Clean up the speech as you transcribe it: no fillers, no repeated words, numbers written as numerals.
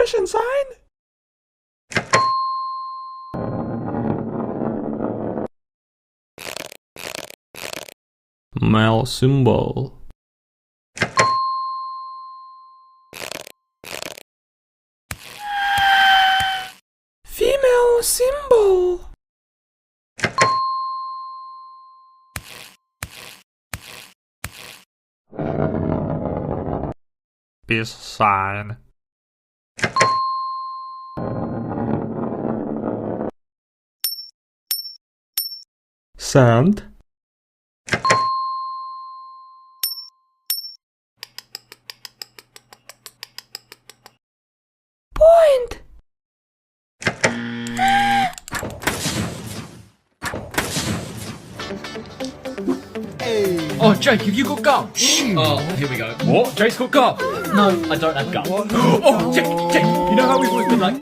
question sign? Male symbol. Female symbol. Peace sign. Sand. Point. Oh, Jake, have you got gum? Oh, here we go. What? Jake's got gum? No, I don't have gum. Oh, Jake, you know how we've always been like...